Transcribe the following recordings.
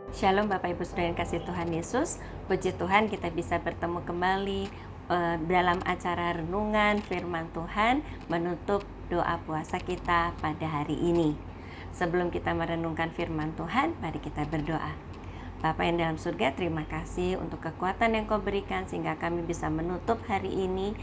Shalom Bapak Ibu Saudara yang kasih Tuhan Yesus. Puji Tuhan kita bisa bertemu kembali dalam acara renungan firman Tuhan menutup doa puasa kita pada hari ini. Sebelum kita merenungkan firman Tuhan, mari kita berdoa. Bapa yang dalam surga, terima kasih untuk kekuatan yang Kau berikan sehingga kami bisa menutup hari ini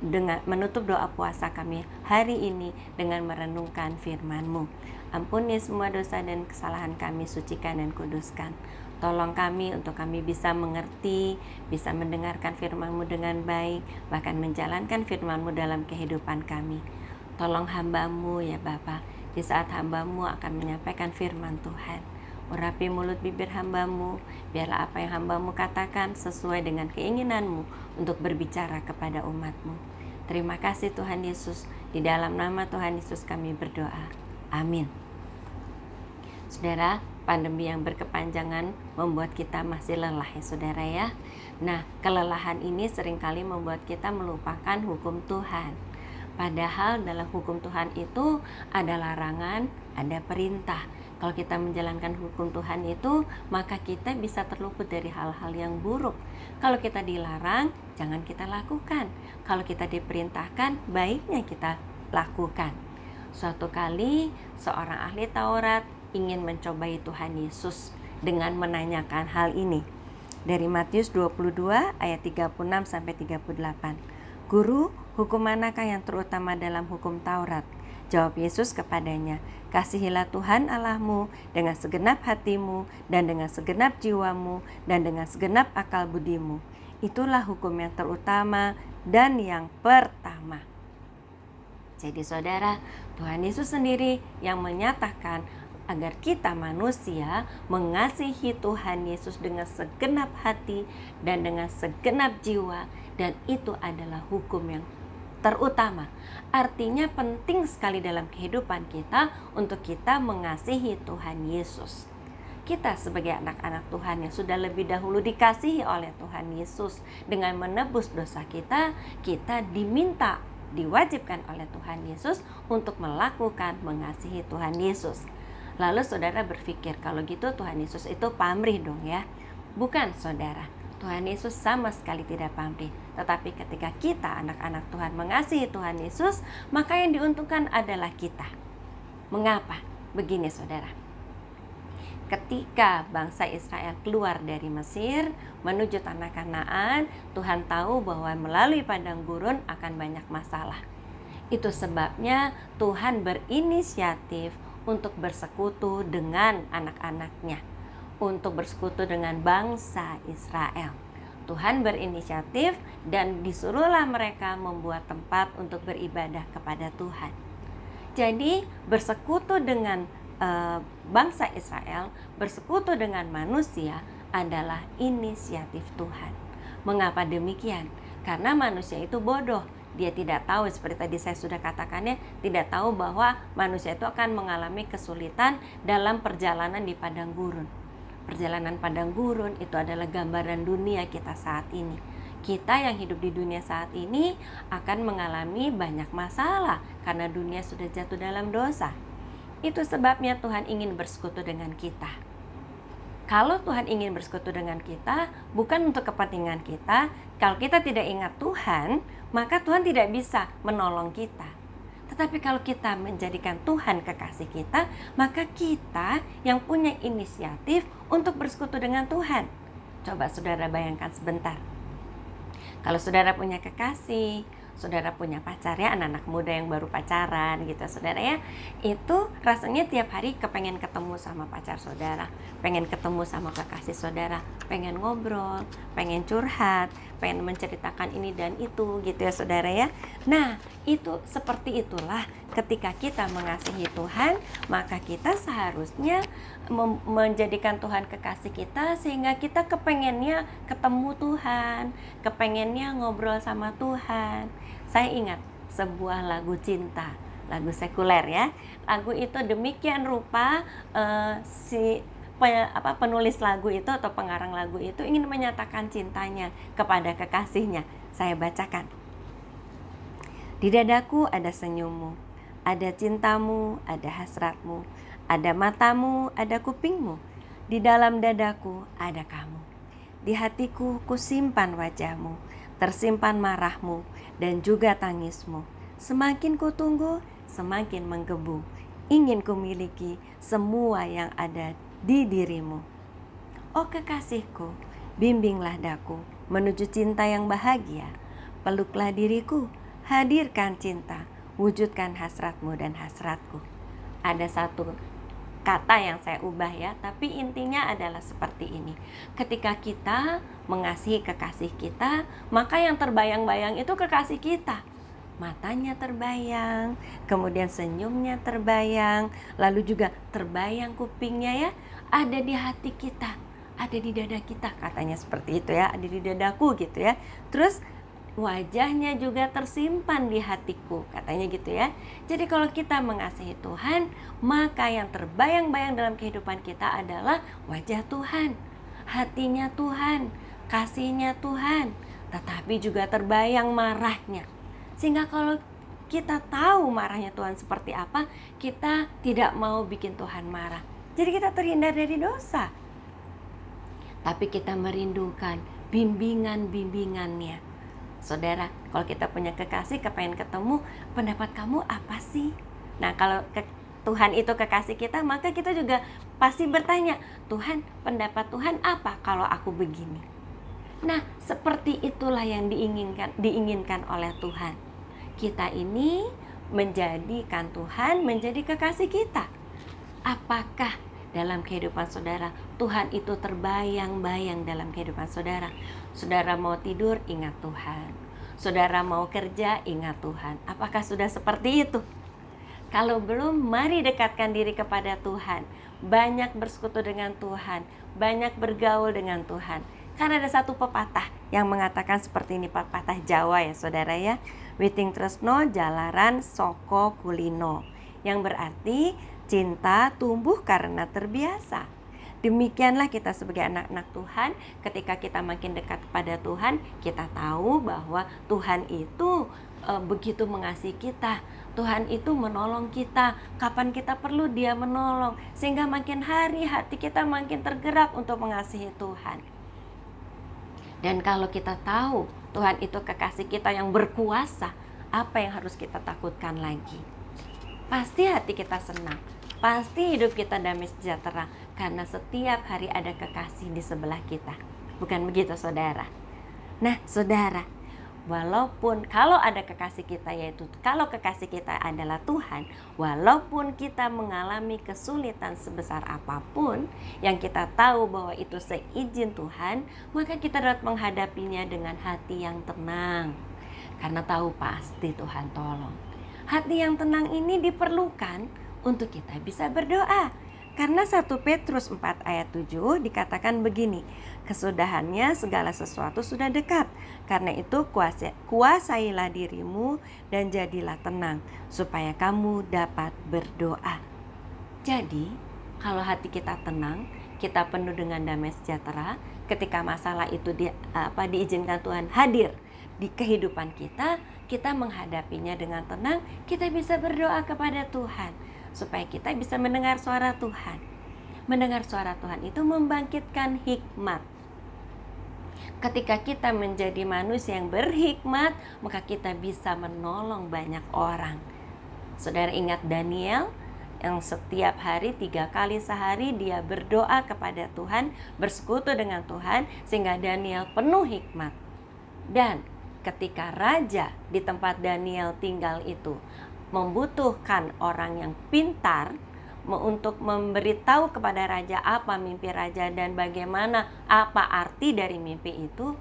dengan menutup doa puasa kami hari ini dengan merenungkan firman-Mu. Ampuni semua dosa dan kesalahan kami, sucikan dan kuduskan. Tolong kami untuk kami bisa mengerti, bisa mendengarkan firman-Mu dengan baik, bahkan menjalankan firman-Mu dalam kehidupan kami. Tolong hamba-Mu ya Bapa, di saat hamba-Mu akan menyampaikan firman Tuhan. Urapi mulut bibir hamba-Mu, biarlah apa yang hamba-Mu katakan sesuai dengan keinginan-Mu untuk berbicara kepada umat-Mu. Terima kasih Tuhan Yesus, di dalam nama Tuhan Yesus kami berdoa. Amin. Saudara, pandemi yang berkepanjangan membuat kita masih lelah ya saudara ya. Nah, kelelahan ini seringkali membuat kita melupakan hukum Tuhan. Padahal dalam hukum Tuhan itu ada larangan, ada perintah. Kalau kita menjalankan hukum Tuhan itu, maka kita bisa terluput dari hal-hal yang buruk. Kalau kita dilarang, jangan kita lakukan. Kalau kita diperintahkan, baiknya kita lakukan. Suatu kali, seorang ahli Taurat ingin mencobai Tuhan Yesus dengan menanyakan hal ini. Dari Matius 22 ayat 36 sampai 38. Guru, hukum manakah yang terutama dalam hukum Taurat? Jawab Yesus kepadanya, kasihilah Tuhan Allahmu dengan segenap hatimu dan dengan segenap jiwamu dan dengan segenap akal budimu. Itulah hukum yang terutama dan yang pertama. Jadi saudara, Tuhan Yesus sendiri yang menyatakan agar kita manusia mengasihi Tuhan Yesus dengan segenap hati dan dengan segenap jiwa, dan itu adalah hukum yang terutama. Artinya penting sekali dalam kehidupan kita untuk kita mengasihi Tuhan Yesus. Kita sebagai anak-anak Tuhan yang sudah lebih dahulu dikasihi oleh Tuhan Yesus dengan menebus dosa kita, kita diwajibkan oleh Tuhan Yesus untuk melakukan mengasihi Tuhan Yesus. Lalu saudara berpikir, kalau gitu Tuhan Yesus itu pamrih dong ya? Bukan saudara, Tuhan Yesus sama sekali tidak pamrih. Tetapi ketika kita anak-anak Tuhan mengasihi Tuhan Yesus, maka yang diuntungkan adalah kita. Mengapa? Begini saudara, ketika bangsa Israel keluar dari Mesir menuju tanah Kanaan, Tuhan tahu bahwa melalui padang gurun akan banyak masalah. Itu sebabnya Tuhan berinisiatif untuk bersekutu dengan anak-anaknya, untuk bersekutu dengan bangsa Israel. Tuhan berinisiatif dan disuruhlah mereka membuat tempat untuk beribadah kepada Tuhan. Jadi bersekutu dengan bangsa Israel, bersekutu dengan manusia adalah inisiatif Tuhan. Mengapa demikian? Karena manusia itu bodoh. Dia tidak tahu, seperti tadi saya sudah katakannya, tidak tahu bahwa manusia itu akan mengalami kesulitan dalam perjalanan di padang gurun. Perjalanan padang gurun itu adalah gambaran dunia kita saat ini. Kita yang hidup di dunia saat ini akan mengalami banyak masalah karena dunia sudah jatuh dalam dosa. Itu sebabnya Tuhan ingin bersekutu dengan kita. Kalau Tuhan ingin bersekutu dengan kita, bukan untuk kepentingan kita. Kalau kita tidak ingat Tuhan, maka Tuhan tidak bisa menolong kita. Tetapi kalau kita menjadikan Tuhan kekasih kita, maka kita yang punya inisiatif untuk bersekutu dengan Tuhan. Coba saudara bayangkan sebentar. Kalau saudara punya kekasih, saudara punya pacar ya, anak-anak muda yang baru pacaran gitu saudara ya, itu rasanya tiap hari kepengen ketemu sama pacar saudara, pengen ketemu sama kekasih saudara, pengen ngobrol, pengen curhat, pengen menceritakan ini dan itu gitu ya saudara ya. Nah itu seperti itulah ketika kita mengasihi Tuhan, maka kita seharusnya menjadikan Tuhan kekasih kita, sehingga kita kepengennya ketemu Tuhan, kepengennya ngobrol sama Tuhan. Saya ingat sebuah lagu cinta, lagu sekuler ya. Lagu itu demikian rupa penulis lagu itu atau pengarang lagu itu ingin menyatakan cintanya kepada kekasihnya. Saya bacakan. Di dadaku ada senyummu, ada cintamu, ada hasratmu, ada matamu, ada kupingmu. Di dalam dadaku ada kamu. Di hatiku kusimpan wajahmu, tersimpan marahmu dan juga tangismu. Semakin kutunggu, semakin menggebu. Ingin kumiliki semua yang ada di dirimu. Oh kekasihku, bimbinglah daku menuju cinta yang bahagia. Peluklah diriku, hadirkan cinta, wujudkan hasratmu dan hasratku. Ada satu kata yang saya ubah ya, tapi intinya adalah seperti ini. Ketika kita mengasihi kekasih kita, maka yang terbayang-bayang itu kekasih kita. Matanya terbayang, kemudian senyumnya terbayang, lalu juga terbayang kupingnya ya, ada di hati kita, ada di dada kita, katanya seperti itu ya, ada di dadaku gitu ya. Terus wajahnya juga tersimpan di hatiku, katanya gitu ya. Jadi kalau kita mengasihi Tuhan, maka yang terbayang-bayang dalam kehidupan kita adalah wajah Tuhan, hatinya Tuhan, kasihnya Tuhan, tetapi juga terbayang marahnya. Sehingga kalau kita tahu marahnya Tuhan seperti apa, kita tidak mau bikin Tuhan marah. Jadi kita terhindar dari dosa. Tapi kita merindukan bimbingan-bimbingannya. Saudara, kalau kita punya kekasih, kepengen ketemu, pendapat kamu apa sih? Nah, kalau Tuhan itu kekasih kita, maka kita juga pasti bertanya, Tuhan, pendapat Tuhan apa kalau aku begini? Nah, seperti itulah yang diinginkan oleh Tuhan. Kita ini menjadikan Tuhan menjadi kekasih kita. Apakah dalam kehidupan saudara, Tuhan itu terbayang-bayang dalam kehidupan saudara? Saudara mau tidur, ingat Tuhan. Saudara mau kerja, ingat Tuhan. Apakah sudah seperti itu? Kalau belum, mari dekatkan diri kepada Tuhan. Banyak bersekutu dengan Tuhan. Banyak bergaul dengan Tuhan. Karena ada satu pepatah yang mengatakan seperti ini, pepatah Jawa ya saudara ya. Witing tresno jalaran soko kulino. Yang berarti cinta tumbuh karena terbiasa. Demikianlah kita sebagai anak-anak Tuhan, ketika kita makin dekat kepada Tuhan, kita tahu bahwa Tuhan itu begitu mengasihi kita. Tuhan itu menolong kita, kapan kita perlu Dia menolong. Sehingga makin hari hati kita makin tergerak untuk mengasihi Tuhan. Dan kalau kita tahu Tuhan itu kekasih kita yang berkuasa, apa yang harus kita takutkan lagi? Pasti hati kita senang, pasti hidup kita damai sejahtera, karena setiap hari ada kekasih di sebelah kita. Bukan begitu saudara? Nah saudara, walaupun kalau ada kekasih kita, yaitu kalau kekasih kita adalah Tuhan, walaupun kita mengalami kesulitan sebesar apapun, yang kita tahu bahwa itu seizin Tuhan, maka kita dapat menghadapinya dengan hati yang tenang. Karena tahu pasti Tuhan tolong. Hati yang tenang ini diperlukan untuk kita bisa berdoa. Karena 1 Petrus 4 ayat 7 dikatakan begini, kesudahannya segala sesuatu sudah dekat. Karena itu kuasailah dirimu dan jadilah tenang, supaya kamu dapat berdoa. Jadi, kalau hati kita tenang, kita penuh dengan damai sejahtera, ketika masalah itu diizinkan Tuhan hadir di kehidupan kita, kita menghadapinya dengan tenang, kita bisa berdoa kepada Tuhan. Supaya kita bisa mendengar suara Tuhan. Mendengar suara Tuhan itu membangkitkan hikmat. Ketika kita menjadi manusia yang berhikmat, maka kita bisa menolong banyak orang. Saudara ingat Daniel yang setiap hari 3 kali sehari dia berdoa kepada Tuhan, bersekutu dengan Tuhan, sehingga Daniel penuh hikmat. Dan ketika raja di tempat Daniel tinggal itu membutuhkan orang yang pintar untuk memberitahu kepada raja apa mimpi raja dan bagaimana apa arti dari mimpi itu,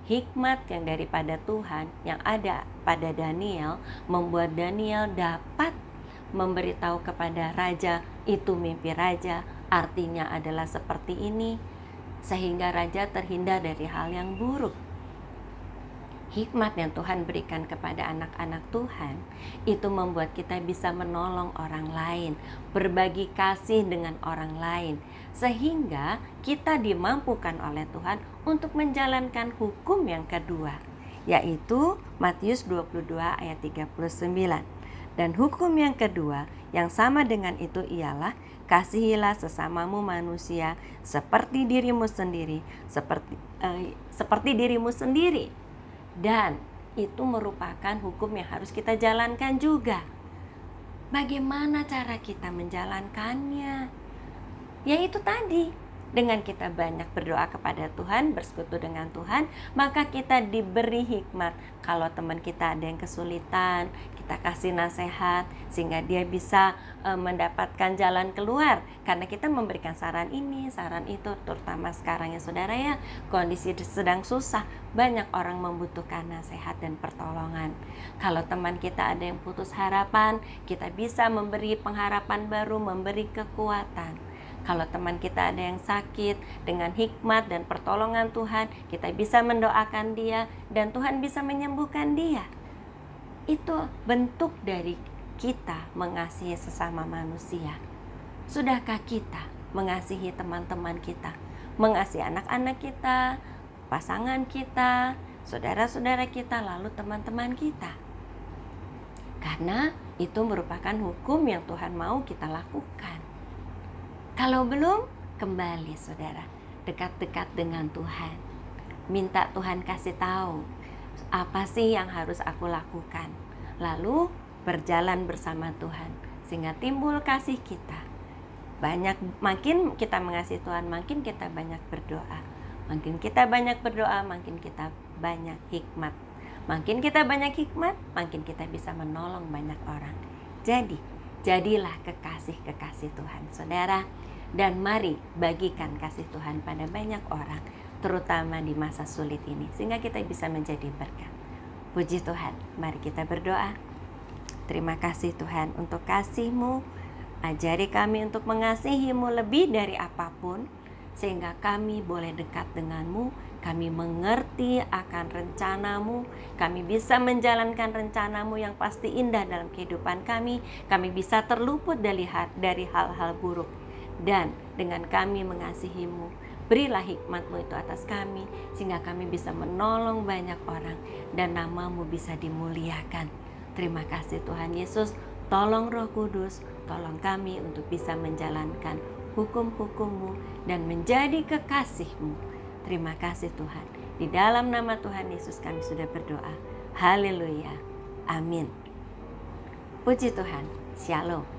hikmat yang daripada Tuhan yang ada pada Daniel membuat Daniel dapat memberitahu kepada raja itu mimpi raja, artinya adalah seperti ini, sehingga raja terhindar dari hal yang buruk. Hikmat yang Tuhan berikan kepada anak-anak Tuhan itu membuat kita bisa menolong orang lain, berbagi kasih dengan orang lain, sehingga kita dimampukan oleh Tuhan untuk menjalankan hukum yang kedua, yaitu Matius 22 ayat 39. Dan hukum yang kedua yang sama dengan itu ialah kasihilah sesamamu manusia seperti dirimu sendiri, seperti dirimu sendiri. Dan itu merupakan hukum yang harus kita jalankan juga. Bagaimana cara kita menjalankannya? Yaitu tadi, dengan kita banyak berdoa kepada Tuhan, bersekutu dengan Tuhan, maka kita diberi hikmat. Kalau teman kita ada yang kesulitan, kita kasih nasihat sehingga dia bisa mendapatkan jalan keluar. Karena kita memberikan saran ini, saran itu, terutama sekarang ya saudara ya, kondisi sedang susah, banyak orang membutuhkan nasihat dan pertolongan. Kalau teman kita ada yang putus harapan, kita bisa memberi pengharapan baru, memberi kekuatan. Kalau teman kita ada yang sakit, dengan hikmat dan pertolongan Tuhan, kita bisa mendoakan dia dan Tuhan bisa menyembuhkan dia. Itu bentuk dari kita mengasihi sesama manusia. Sudahkah kita mengasihi teman-teman kita, mengasihi anak-anak kita, pasangan kita, saudara-saudara kita, lalu teman-teman kita? Karena itu merupakan hukum yang Tuhan mau kita lakukan. Kalau belum, kembali saudara, dekat-dekat dengan Tuhan. Minta Tuhan kasih tahu, apa sih yang harus aku lakukan. Lalu berjalan bersama Tuhan, sehingga timbul kasih kita. Makin kita mengasihi Tuhan, makin kita banyak berdoa. Makin kita banyak berdoa, makin kita banyak hikmat. Makin kita banyak hikmat, makin kita bisa menolong banyak orang. Jadilah kekasih-kekasih Tuhan, saudara. Dan mari bagikan kasih Tuhan pada banyak orang, terutama di masa sulit ini, sehingga kita bisa menjadi berkat. Puji Tuhan, mari kita berdoa. Terima kasih Tuhan untuk kasih-Mu. Ajari kami untuk mengasihi-Mu lebih dari apapun, sehingga kami boleh dekat dengan-Mu. Kami mengerti akan rencana-Mu. Kami bisa menjalankan rencana-Mu yang pasti indah dalam kehidupan kami. Kami bisa terluput dari hal-hal buruk. Dan dengan kami mengasihi-Mu, berilah hikmat-Mu itu atas kami, sehingga kami bisa menolong banyak orang dan nama-Mu bisa dimuliakan. Terima kasih Tuhan Yesus. Tolong Roh Kudus, tolong kami untuk bisa menjalankan hukum-hukum-Mu dan menjadi kekasih-Mu. Terima kasih Tuhan. Di dalam nama Tuhan Yesus kami sudah berdoa. Haleluya. Amin. Puji Tuhan. Shalom.